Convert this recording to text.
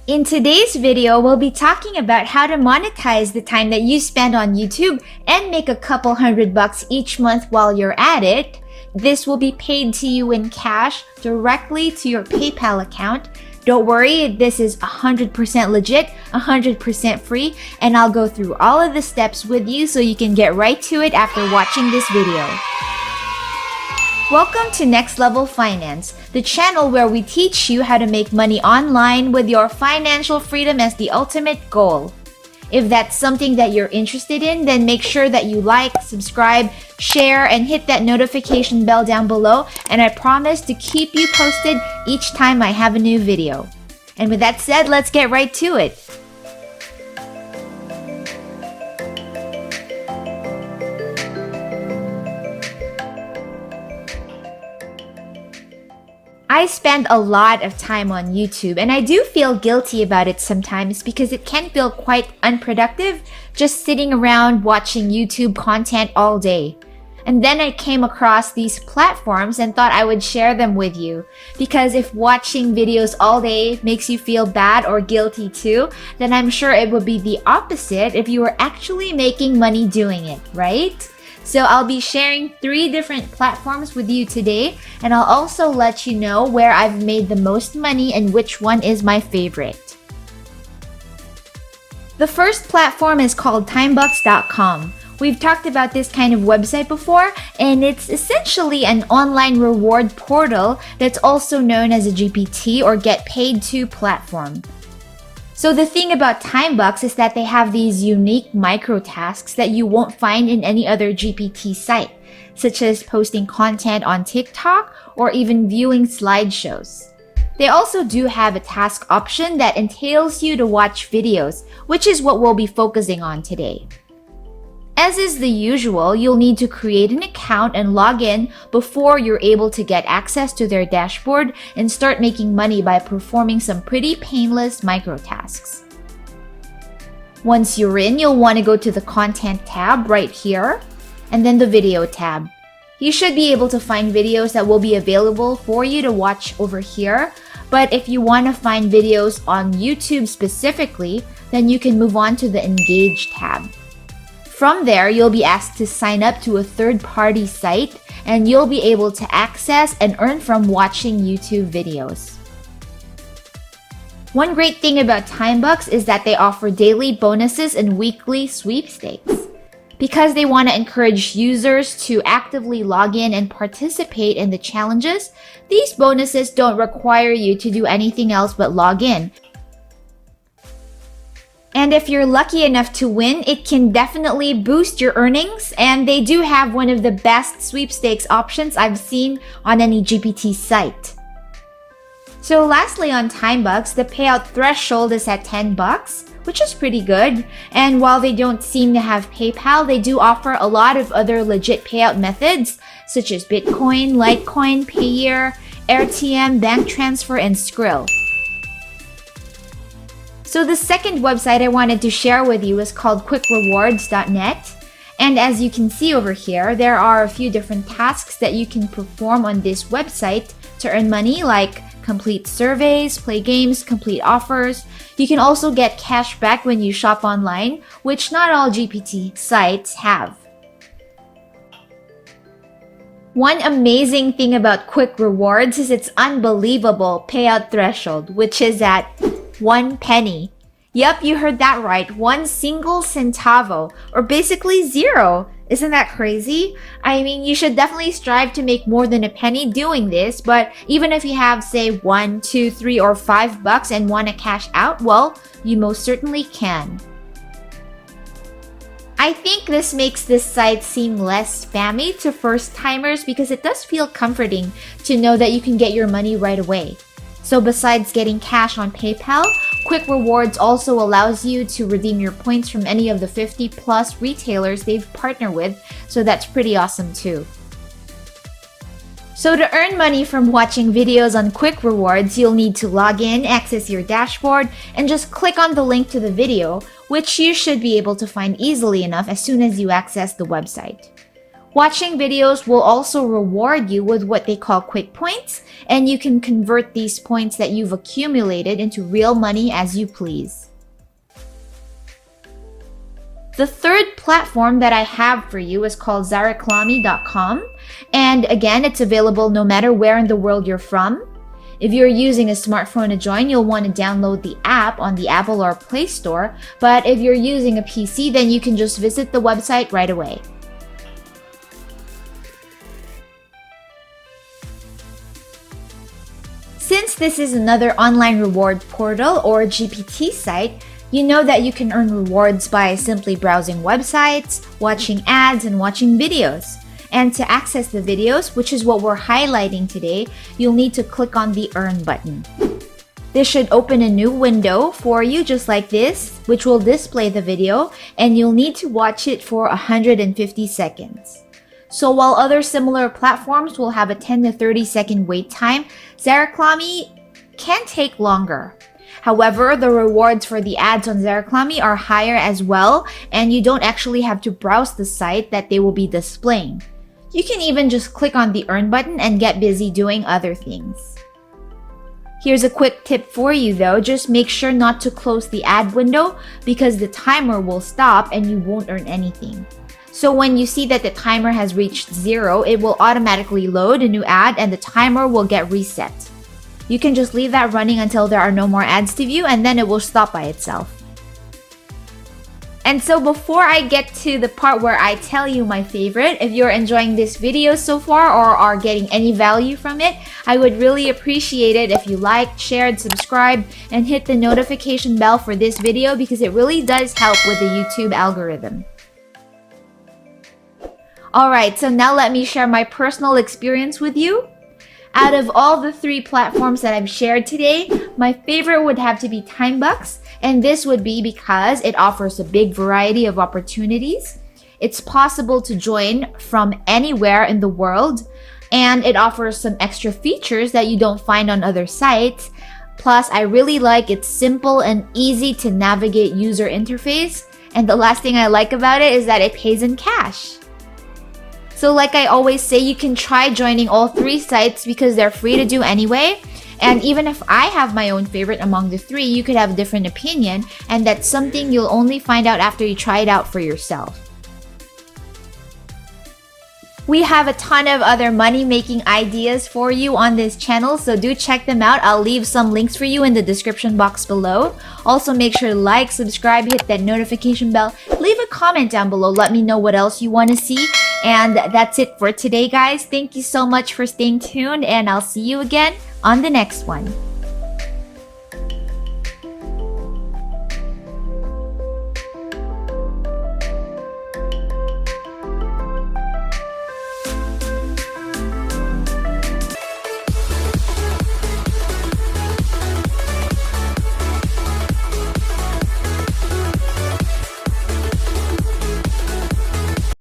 In today's video, we'll be talking about how to monetize the time that you spend on YouTube and make a couple $100 each month while you're at it. This will be paid to you in cash directly to your PayPal account. Don't worry, this is 100% legit, 100% free, and I'll go through all of the steps with you so you can get right to it after watching this video. Welcome to Next Level Finance, the channel where we teach you how to make money online with your financial freedom as the ultimate goal. If that's something that you're interested in, then make sure that you like, subscribe, share, and hit that notification bell down below, and I promise to keep you posted each time I have a new video. And with that said, let's get right to it. I spend a lot of time on YouTube, and I do feel guilty about it sometimes because it can feel quite unproductive just sitting around watching YouTube content all day. And then I came across these platforms and thought I would share them with you, because if watching videos all day makes you feel bad or guilty too, then I'm sure it would be the opposite if you were actually making money doing it, right? So I'll be sharing 3 different platforms with you today, and I'll also let you know where I've made the most money and which one is my favorite. The first platform is called Timebucks.com. We've talked about this kind of website before, and it's essentially an online reward portal that's also known as a GPT or get paid to platform. So the thing about Timebucks is that they have these unique micro tasks that you won't find in any other GPT site, such as posting content on TikTok or even viewing slideshows. They also do have a task option that entails you to watch videos, which is what we'll be focusing on today. As is the usual, you'll need to create an account and log in before you're able to get access to their dashboard and start making money by performing some pretty painless micro tasks. Once you're in, you'll want to go to the Content tab right here, and then the Video tab. You should be able to find videos that will be available for you to watch over here, but if you want to find videos on YouTube specifically, then you can move on to the Engage tab. From there, you'll be asked to sign up to a third-party site, and you'll be able to access and earn from watching YouTube videos. One great thing about Timebucks is that they offer daily bonuses and weekly sweepstakes. Because they want to encourage users to actively log in and participate in the challenges, these bonuses don't require you to do anything else but log in. And if you're lucky enough to win, it can definitely boost your earnings, and they do have one of the best sweepstakes options I've seen on any GPT site. So lastly, on Timebucks, the payout threshold is at $10, which is pretty good. And while they don't seem to have PayPal, they do offer a lot of other legit payout methods, such as Bitcoin, Litecoin, Payeer, RTM, bank transfer, and Skrill. So the second website I wanted to share with you is called quickrewards.net. And as you can see over here, there are a few different tasks that you can perform on this website to earn money, like complete surveys, play games, complete offers. You can also get cash back when you shop online, which not all GPT sites have. One amazing thing about Quick Rewards is its unbelievable payout threshold, which is at 1 penny. Yep, you heard that right. 1 single centavo, or basically 0. Isn't that crazy? I mean, you should definitely strive to make more than a penny doing this, but even if you have, say, 1, 2, 3, or $5 and want to cash out, well, you most certainly can. I think this makes this site seem less spammy to first-timers because it does feel comforting to know that you can get your money right away. So besides getting cash on PayPal, Quick Rewards also allows you to redeem your points from any of the 50+ retailers they've partnered with, so that's pretty awesome too. So to earn money from watching videos on Quick Rewards, you'll need to log in, access your dashboard, and just click on the link to the video, which you should be able to find easily enough as soon as you access the website. Watching videos will also reward you with what they call quick points, and you can convert these points that you've accumulated into real money as you please. The third platform that I have for you is called zareclami.com, and again, it's available no matter where in the world you're from. If you're using a smartphone to join, you'll want to download the app on the Apple or Play Store, but if you're using a PC, then you can just visit the website right away. Since this is another online reward portal or GPT site, you know that you can earn rewards by simply browsing websites, watching ads, and watching videos. And to access the videos, which is what we're highlighting today, you'll need to click on the Earn button. This should open a new window for you just like this, which will display the video, and you'll need to watch it for 150 seconds. So while other similar platforms will have a 10 to 30 second wait time, Zareclami can take longer. However, the rewards for the ads on Zareclami are higher as well, and you don't actually have to browse the site that they will be displaying. You can even just click on the Earn button and get busy doing other things. Here's a quick tip for you though, just make sure not to close the ad window because the timer will stop and you won't earn anything. So when you see that the timer has reached 0, it will automatically load a new ad and the timer will get reset. You can just leave that running until there are no more ads to view and then it will stop by itself. And so before I get to the part where I tell you my favorite, if you're enjoying this video so far or are getting any value from it, I would really appreciate it if you liked, shared, subscribed, and hit the notification bell for this video because it really does help with the YouTube algorithm. Alright, so now let me share my personal experience with you. Out of all the 3 platforms that I've shared today, my favorite would have to be Timebucks, and this would be because it offers a big variety of opportunities. It's possible to join from anywhere in the world, and it offers some extra features that you don't find on other sites. Plus, I really like its simple and easy to navigate user interface, and the last thing I like about it is that it pays in cash. So like I always say, you can try joining all 3 sites because they're free to do anyway. And even if I have my own favorite among the 3, you could have a different opinion, and that's something you'll only find out after you try it out for yourself. We have a ton of other money-making ideas for you on this channel, so do check them out. I'll leave some links for you in the description box below. Also, make sure to like, subscribe, hit that notification bell, leave a comment down below, let me know what else you want to see. And that's it for today, guys. Thank you so much for staying tuned, and I'll see you again on the next one.